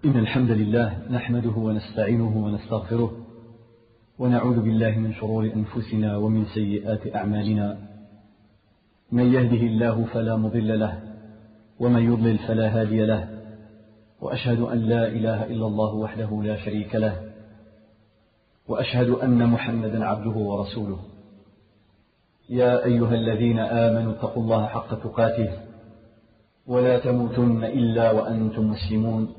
إن الحمد لله نحمده ونستعينه ونستغفره ونعوذ بالله من شرور أنفسنا ومن سيئات أعمالنا. من يهده الله فلا مضل له ومن يضلل فلا هادي له، وأشهد أن لا إله إلا الله وحده لا شريك له، وأشهد أن محمدا عبده ورسوله. يا أيها الذين آمنوا اتقوا الله حق تقاته ولا تموتن إلا وأنتم مسلمون.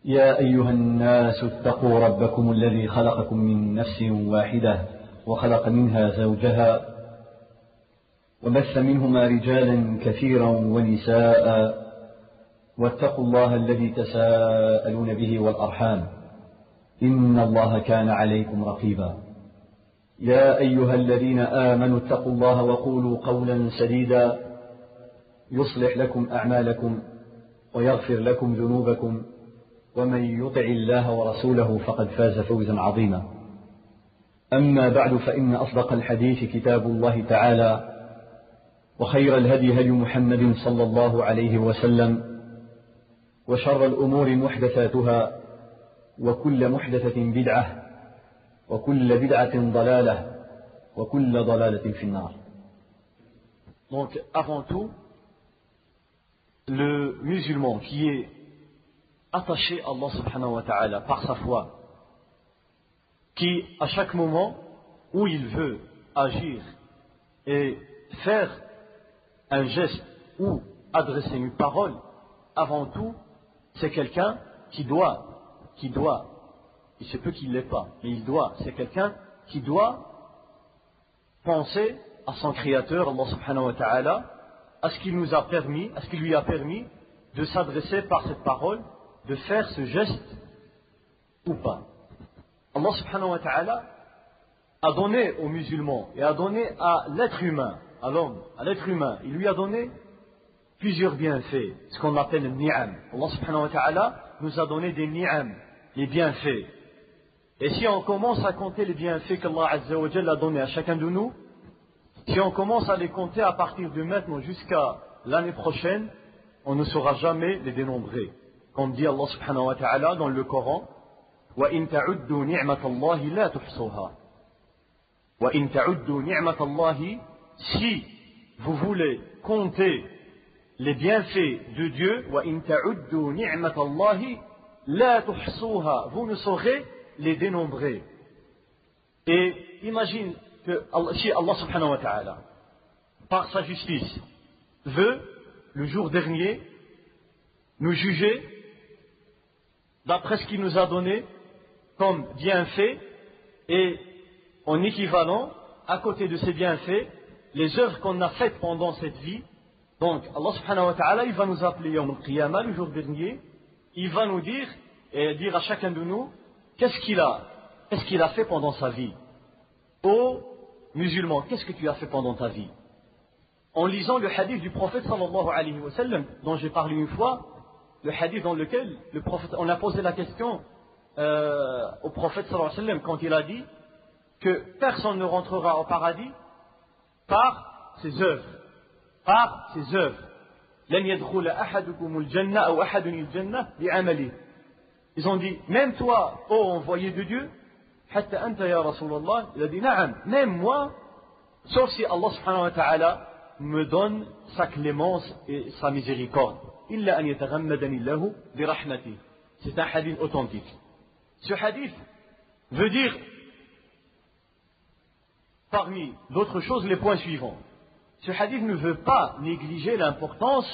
يا أيها الناس اتقوا ربكم الذي خلقكم من نفس واحدة وخلق منها زوجها وبث منهما رجالا كثيرا ونساء، واتقوا الله الذي تساءلون به والأرحام إن الله كان عليكم رقيبا. يا أيها الذين آمنوا اتقوا الله وقولوا قولا سديدا يصلح لكم أعمالكم ويغفر لكم ذنوبكم، ومن يطع الله ورسوله فقد فاز فوزا عظيما. أما بعد، فإن أصدق الحديث كتاب الله تعالى، وخير الهدي هدي محمد صلى الله عليه وسلم، وشر الأمور محدثاتها، وكل محدثة بدعة، وكل بدعة ضلالة، وكل ضلالة في النار. Donc, avant tout, le musulman qui est attaché à Allah subhanahu wa ta'ala par sa foi, qui à chaque moment où il veut agir et faire un geste ou adresser une parole, avant tout, c'est quelqu'un qui doit, il se peut qu'il ne l'ait pas, mais c'est quelqu'un qui doit penser à son Créateur, Allah subhanahu wa ta'ala, à ce qu'il nous a permis, à ce qu'il lui a permis de s'adresser par cette parole, de faire ce geste ou pas. Allah subhanahu wa ta'ala a donné aux musulmans et a donné à l'être humain, à l'homme, à l'être humain, il lui a donné plusieurs bienfaits, ce qu'on appelle le ni'am. Allah subhanahu wa ta'ala nous a donné des ni'am, les bienfaits. Et si on commence à compter les bienfaits qu'Allah azza wa jalla a donnés à chacun de nous, si on commence à les compter à partir de maintenant jusqu'à l'année prochaine, on ne saura jamais les dénombrer. Comme dit Allah subhanahu wa ta'ala dans le Coran, وَإِن تَعُدُّوا نِعْمَةَ اللَّهِ لَا تُحْصُوهَا. وَإِن تَعُدُّوا نِعْمَةَ اللَّهِ, si vous voulez compter les bienfaits de Dieu, وَإِن تَعُدُّوا نِعْمَةَ اللَّهِ لَا تُحْصُوهَا, vous ne saurez les dénombrer. Et imagine que si Allah subhanahu wa ta'ala, par sa justice, veut le jour dernier nous juger d'après ce qu'il nous a donné comme bienfaits, et en équivalent, à côté de ces bienfaits, les œuvres qu'on a faites pendant cette vie. Donc Allah subhanahu wa ta'ala, il va nous appeler Yawm al-Qiyamah, le jour dernier, il va nous dire et dire à chacun de nous qu'est-ce qu'il a fait pendant sa vie. Ô musulman, qu'est-ce que tu as fait pendant ta vie? En lisant le hadith du prophète sallallahu alayhi wa sallam, dont j'ai parlé une fois, le hadith dans lequel le prophète, on a posé la question au prophète sallallahu alayhi wa sallam quand il a dit que personne ne rentrera au paradis par ses œuvres. Par ses œuvres. لن يدخل أحدكم الجنة أو أحد الجنة بعمله. Ils ont dit, même toi, ô envoyé de Dieu, حتى أنت يا رسول الله, il a dit, نعم, même moi, sauf si Allah subhanahu wa ta'ala me donne sa clémence et sa miséricorde. إلا أن يتغمدني الله برحمته. C'est un hadith authentique. Ce hadith veut dire, parmi d'autres choses, les points suivants. Ce hadith ne veut pas négliger l'importance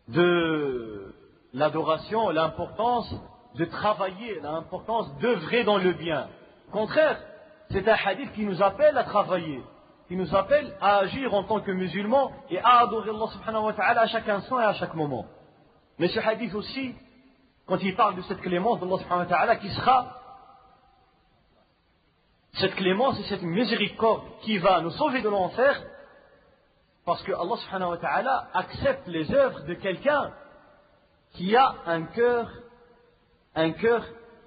de l'adoration, l'importance de travailler, l'importance d'œuvrer dans le bien. Au contraire, c'est un hadith qui nous appelle à travailler, qui nous appelle à agir en tant que musulmans et à adorer Allah subhanahu wa ta'ala à chaque instant et à chaque moment. Mais ce hadith aussi, quand il parle de cette clémence d'Allah subhanahu wa ta'ala, qui sera cette clémence et cette miséricorde qui va nous sauver de l'enfer, parce que Allah subhanahu wa ta'ala accepte les œuvres de quelqu'un qui a un cœur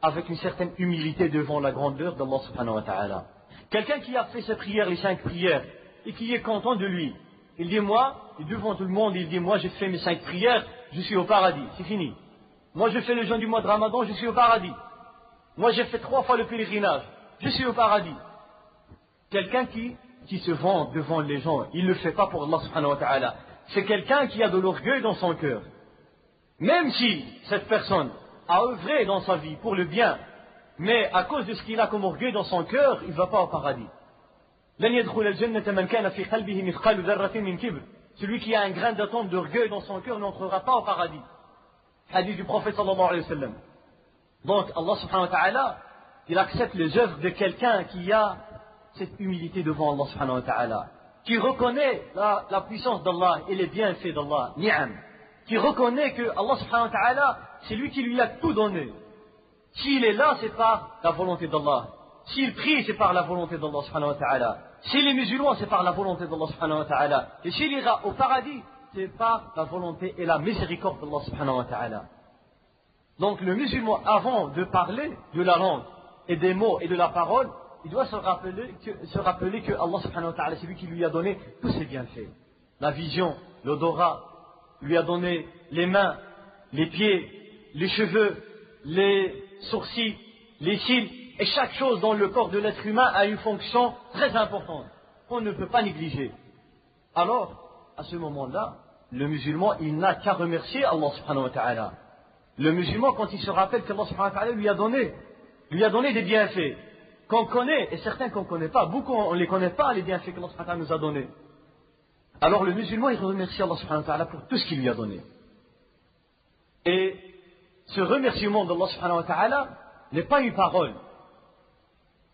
avec une certaine humilité devant la grandeur d'Allah subhanahu wa ta'ala. Quelqu'un qui a fait ses prières, les 5 prières, et qui est content de lui. Il dit, moi, et devant tout le monde, il dit, moi j'ai fait mes 5 prières, je suis au paradis, c'est fini. Moi je fais le jeûne du mois de Ramadan, je suis au paradis. Moi j'ai fait 3 fois le pèlerinage, je suis au paradis. Quelqu'un qui se vend devant les gens, il ne le fait pas pour Allah subhanahu wa ta'ala. C'est quelqu'un qui a de l'orgueil dans son cœur. Même si cette personne a œuvré dans sa vie pour le bien, mais à cause de ce qu'il a comme orgueil dans son cœur, il ne va pas au paradis. Celui qui a un grain d'atome d'orgueil dans son cœur n'entrera pas au paradis. Hadith du prophète sallallahu alayhi wa sallam. Donc Allah subhanahu wa ta'ala, il accepte les œuvres de quelqu'un qui a cette humilité devant Allah subhanahu wa ta'ala, qui reconnaît la puissance d'Allah et les bienfaits d'Allah, ni'am, qui reconnaît que Allah subhanahu wa ta'ala, c'est lui qui lui a tout donné. S'il est là, c'est par la volonté d'Allah. S'il prie, c'est par la volonté d'Allah subhanahu wa ta'ala. S'il est musulman, c'est par la volonté d'Allah subhanahu wa ta'ala. Et s'il ira au paradis, c'est par la volonté et la miséricorde d'Allah subhanahu wa ta'ala. Donc le musulman, avant de parler de la langue et des mots et de la parole, il doit se rappeler que Allah subhanahu wa ta'ala, c'est lui qui lui a donné tous ses bienfaits. La vision, l'odorat, lui a donné les mains, les pieds, les cheveux, les sourcils, les cils, et chaque chose dans le corps de l'être humain a une fonction très importante, qu'on ne peut pas négliger. Alors, à ce moment-là, le musulman, il n'a qu'à remercier Allah subhanahu wa ta'ala. Le musulman, quand il se rappelle qu'Allah subhanahu wa ta'ala lui a donné des bienfaits, qu'on connaît, et certains qu'on ne connaît pas, beaucoup on ne les connaît pas, les bienfaits qu'Allah subhanahu wa ta'ala nous a donnés. Alors le musulman, il remercie Allah subhanahu wa ta'ala pour tout ce qu'il lui a donné. Et ce remerciement d'Allah subhanahu wa ta'ala n'est pas une parole.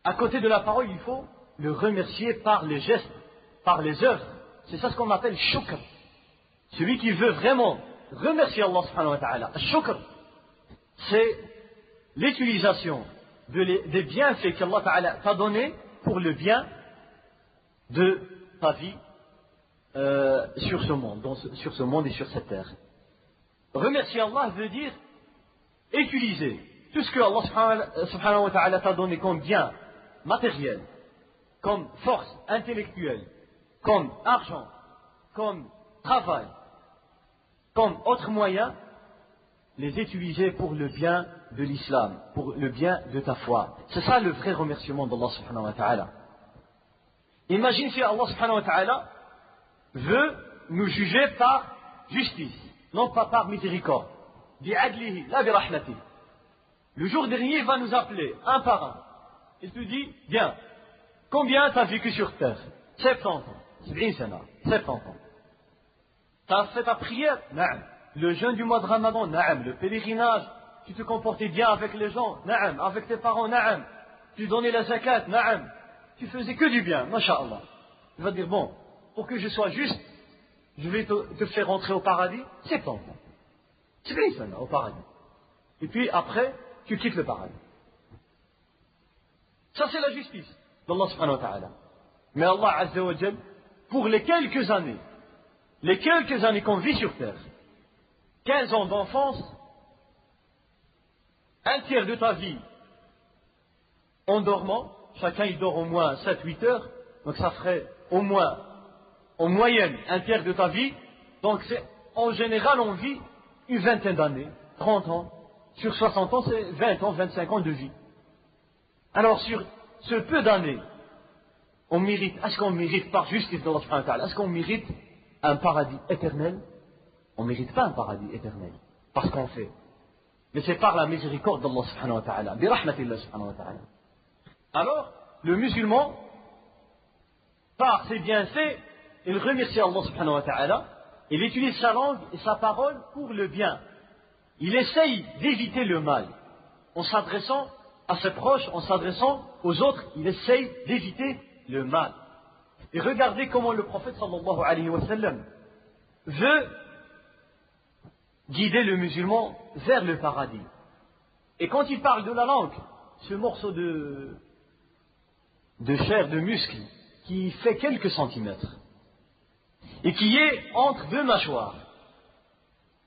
À côté de la parole, il faut le remercier par les gestes, par les œuvres. C'est ça ce qu'on appelle shukr. Celui qui veut vraiment remercier Allah subhanahu wa ta'ala. Shukr, c'est l'utilisation des bienfaits qu'Allah ta'ala t'a donné pour le bien de ta vie sur ce monde et sur cette terre. Remercier Allah veut dire utiliser tout ce que Allah subhanahu wa ta'ala t'a donné comme bien matériel, comme force intellectuelle, comme argent, comme travail, comme autre moyen, les utiliser pour le bien de l'islam, pour le bien de ta foi. C'est ça le vrai remerciement d'Allah subhanahu wa ta'ala. Imagine si Allah subhanahu wa ta'ala veut nous juger par justice, non pas par miséricorde. Bi'adlihi, la birahmatihi. Le jour dernier, il va nous appeler un par un. Il te dit, bien, combien tu as vécu sur terre? 70 ans. 70 ans. Tu as fait ta prière? Na'am. Le jeûne du mois de Ramadan? Na'am. Le pèlerinage? Tu te comportais bien avec les gens? Na'am. Avec tes parents? Na'am. Tu donnais la zakat? Na'am. Tu faisais que du bien, masha'Allah. Il va te dire, bon, pour que je sois juste, je vais te faire rentrer au paradis? 70 ans. 70 ans au paradis. Et puis après, tu quittes le paradis. Ça c'est la justice d'Allah subhanahu wa ta'ala. Mais Allah azza wa jal, pour les quelques années qu'on vit sur terre, 15 ans d'enfance, un tiers de ta vie en dormant, chacun il dort au moins 7-8 heures, donc ça ferait au moins, en moyenne, un tiers de ta vie, donc en général on vit une vingtaine d'années, 30 ans, sur 60 ans c'est 20 ans, 25 ans de vie. Alors sur ce peu d'années, est-ce qu'on mérite par justice d'Allah subhanahu wa ta'ala, est-ce qu'on mérite un paradis éternel? On ne mérite pas un paradis éternel, parce qu'on fait. Mais c'est par la miséricorde d'Allah subhanahu wa ta'ala, bi rahmatillah subhanahu wa ta'ala. Alors, le musulman, par ses bienfaits, il remercie Allah subhanahu wa ta'ala, il utilise sa langue et sa parole pour le bien. Il essaye d'éviter le mal, en s'adressant à ses proches, en s'adressant aux autres, il essaye d'éviter le mal. Et regardez comment le prophète sallallahu alayhi wa sallam veut guider le musulman vers le paradis. Et quand il parle de la langue, ce morceau de chair, de muscle, qui fait quelques centimètres, et qui est entre deux mâchoires,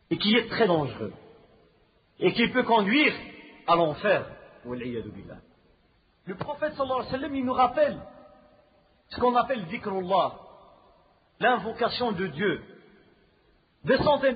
et qui est très dangereux, et qui peut conduire à l'enfer. Le prophète sallallahu alayhi wa sallam, il nous rappelle ce qu'on appelle dhikrullah, l'invocation de Dieu, des centaines